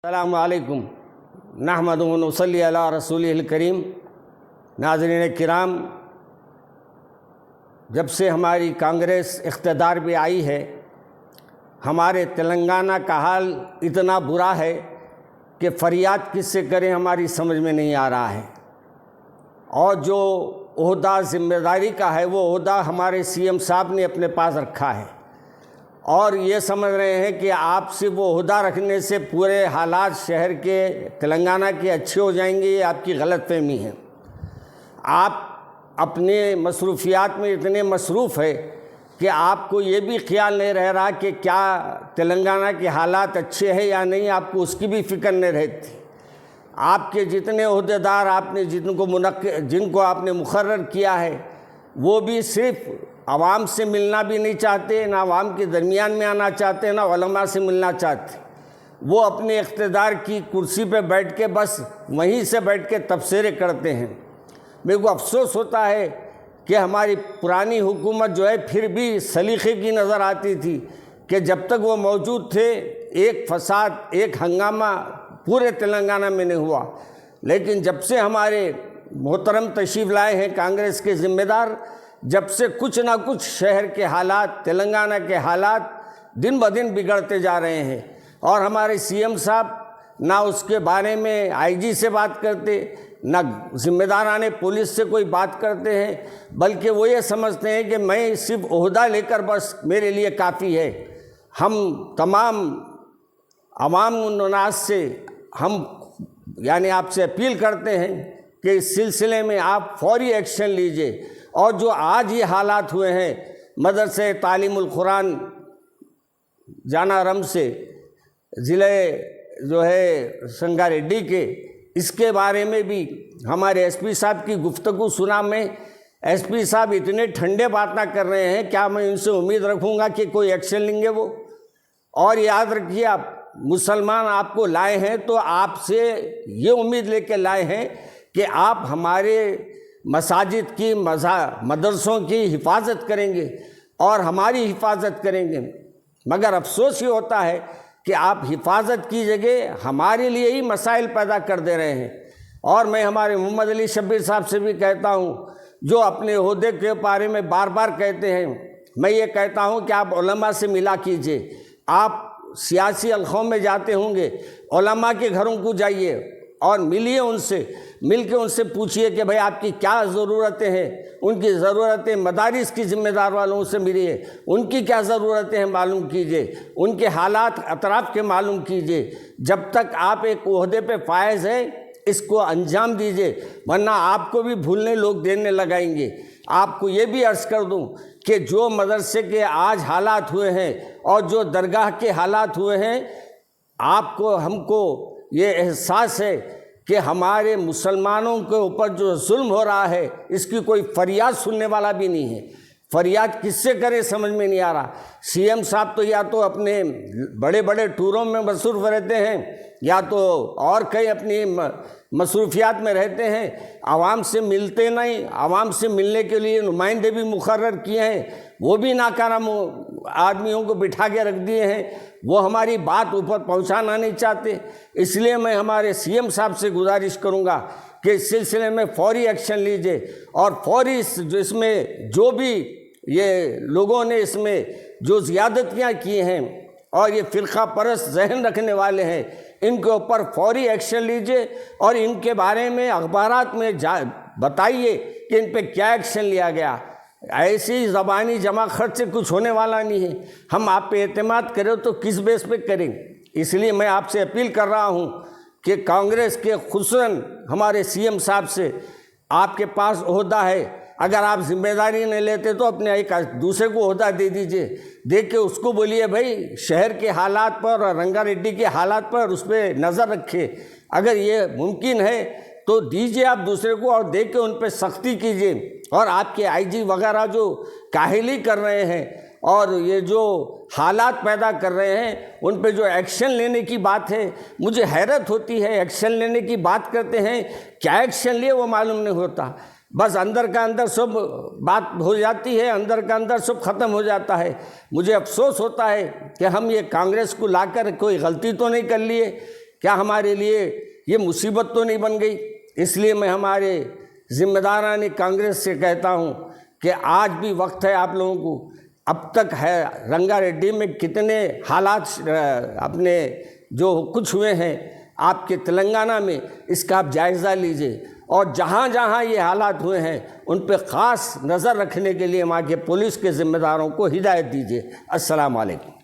السلام علیکم نحمدہ و نصلی علی رسولہ الکریم۔ ناظرین کرام، جب سے ہماری کانگریس اقتدار پہ آئی ہے، ہمارے تلنگانہ کا حال اتنا برا ہے کہ فریاد کس سے کریں ہماری سمجھ میں نہیں آ رہا ہے۔ اور جو عہدہ ذمہ داری کا ہے وہ عہدہ ہمارے سی ایم صاحب نے اپنے پاس رکھا ہے، اور یہ سمجھ رہے ہیں کہ آپ سے وہ عہدہ رکھنے سے پورے حالات شہر کے تلنگانہ کے اچھے ہو جائیں گے۔ یہ آپ کی غلط فہمی ہے۔ آپ اپنے مصروفیات میں اتنے مصروف ہے کہ آپ کو یہ بھی خیال نہیں رہ رہا کہ کیا تلنگانہ کے حالات اچھے ہیں یا نہیں، آپ کو اس کی بھی فکر نہیں رہتی۔ آپ کے جتنے عہدیدار آپ نے جن کو آپ نے مقرر کیا ہے، وہ بھی صرف عوام سے ملنا بھی نہیں چاہتے، نہ عوام کے درمیان میں آنا چاہتے، نہ علماء سے ملنا چاہتے۔ وہ اپنے اقتدار کی کرسی پہ بیٹھ کے بس وہیں سے بیٹھ کے تبصرے کرتے ہیں۔ میرے کو افسوس ہوتا ہے کہ ہماری پرانی حکومت جو ہے پھر بھی سلیقے کی نظر آتی تھی کہ جب تک وہ موجود تھے ایک فساد، ایک ہنگامہ پورے تلنگانہ میں نہیں ہوا۔ لیکن جب سے ہمارے محترم تشریف لائے ہیں کانگریس کے ذمہ دار، جب سے کچھ نہ کچھ شہر کے حالات، تلنگانہ کے حالات دن بدن بگڑتے جا رہے ہیں، اور ہمارے سی ایم صاحب نہ اس کے بارے میں آئی جی سے بات کرتے، نہ ذمہ داران پولیس سے کوئی بات کرتے ہیں، بلکہ وہ یہ سمجھتے ہیں کہ میں صرف عہدہ لے کر بس میرے لیے کافی ہے۔ ہم تمام عوام الناس سے یعنی آپ سے اپیل کرتے ہیں کہ اس سلسلے میں آپ فوری ایکشن لیجئے، اور جو آج یہ حالات ہوئے ہیں مدرسہ تعلیم القرآن جانارم سے ضلع جو ہے سنگاریڈی کے، اس کے بارے میں بھی ہمارے ایس پی صاحب کی گفتگو سنا میں۔ ایس پی صاحب اتنے ٹھنڈے باتیں کر رہے ہیں، کیا میں ان سے امید رکھوں گا کہ کوئی ایکشن لیں گے وہ؟ اور یاد رکھیے، آپ مسلمان آپ کو لائے ہیں تو آپ سے یہ امید لے کے لائے ہیں کہ آپ ہمارے مساجد کی، مدرسوں کی حفاظت کریں گے اور ہماری حفاظت کریں گے۔ مگر افسوس یہ ہوتا ہے کہ آپ حفاظت کی جگہ ہمارے لیے ہی مسائل پیدا کر دے رہے ہیں۔ اور میں ہمارے محمد علی شبیر صاحب سے بھی کہتا ہوں، جو اپنے عہدے کے بارے میں بار بار کہتے ہیں، میں یہ کہتا ہوں کہ آپ علماء سے ملا کیجئے۔ آپ سیاسی حلقوں میں جاتے ہوں گے، علماء کے گھروں کو جائیے اور ملیے ان سے، مل کے ان سے پوچھئے کہ بھئی آپ کی کیا ضرورتیں ہیں، ان کی ضرورتیں مدارس کی ذمہ دار والوں سے ملیے، ان کی کیا ضرورتیں ہیں معلوم کیجئے، ان کے حالات اطراف کے معلوم کیجئے۔ جب تک آپ ایک عہدے پہ فائز ہیں اس کو انجام دیجئے، ورنہ آپ کو بھی بھولنے لوگ دینے لگائیں گے۔ آپ کو یہ بھی عرض کر دوں کہ جو مدرسے کے آج حالات ہوئے ہیں اور جو درگاہ کے حالات ہوئے ہیں، آپ کو، ہم کو یہ احساس ہے کہ ہمارے مسلمانوں کے اوپر جو ظلم ہو رہا ہے اس کی کوئی فریاد سننے والا بھی نہیں ہے۔ فریاد کس سے کرے سمجھ میں نہیں آ رہا۔ سی ایم صاحب تو یا تو اپنے بڑے بڑے ٹوروں میں مصروف رہتے ہیں، یا تو اور کئی اپنی مصروفیات میں رہتے ہیں، عوام سے ملتے نہیں۔ عوام سے ملنے کے لیے نمائندے بھی مقرر کیے ہیں، وہ بھی ناکارہ آدمیوں کو بٹھا کے رکھ دیے ہیں، وہ ہماری بات اوپر پہنچانا نہیں چاہتے۔ اس لیے میں ہمارے سی ایم صاحب سے گزارش کروں گا کہ اس سلسلے میں فوری ایکشن لیجئے، اور فوری اس میں جو بھی یہ لوگوں نے اس میں جو زیادتیاں کی ہیں اور یہ فرقہ پرست ذہن رکھنے والے ہیں، ان کے اوپر فوری ایکشن لیجئے، اور ان کے بارے میں اخبارات میں بتائیے کہ ان پہ کیا ایکشن لیا گیا۔ ایسی زبانی جمع خرچ سے کچھ ہونے والا نہیں ہے۔ ہم آپ پہ اعتماد کریں تو کس بیس پہ کریں؟ اس لیے میں آپ سے اپیل کر رہا ہوں کہ کانگریس کے خصوصاً ہمارے سی ایم صاحب سے، آپ کے پاس عہدہ ہے، اگر آپ ذمہ داری نہیں لیتے تو اپنے ایک دوسرے کو عہدہ دے دیجئے، دے کے اس کو بولیے بھائی شہر کے حالات پر اور رنگا ریڈی کے حالات پر اس پہ نظر رکھے۔ اگر یہ ممکن ہے تو دیجئے آپ دوسرے کو، اور دے کے ان پہ سختی کیجئے۔ اور آپ کے آئی جی وغیرہ جو کاہلی کر رہے ہیں اور یہ جو حالات پیدا کر رہے ہیں، ان پہ جو ایکشن لینے کی بات ہے، مجھے حیرت ہوتی ہے۔ ایکشن لینے کی بات کرتے ہیں، کیا ایکشن لیے وہ معلوم نہیں ہوتا۔ بس اندر کا اندر سب بات ہو جاتی ہے، اندر کا اندر سب ختم ہو جاتا ہے۔ مجھے افسوس ہوتا ہے کہ ہم یہ کانگریس کو لا کر کوئی غلطی تو نہیں کر لیے کیا ہمارے لیے یہ مصیبت تو نہیں بن گئی؟ اس لیے میں ہمارے ذمہ داران کانگریس سے کہتا ہوں کہ آج بھی وقت ہے آپ لوگوں کو. اب تک ہے رنگا ریڈی میں کتنے حالات اپنے جو کچھ ہوئے ہیں آپ کے تلنگانہ میں، اس کا آپ جائزہ لیجئے، اور جہاں جہاں یہ حالات ہوئے ہیں ان پہ خاص نظر رکھنے کے لیے وہاں کے پولیس کے ذمہ داروں کو ہدایت دیجیے. السلام علیکم.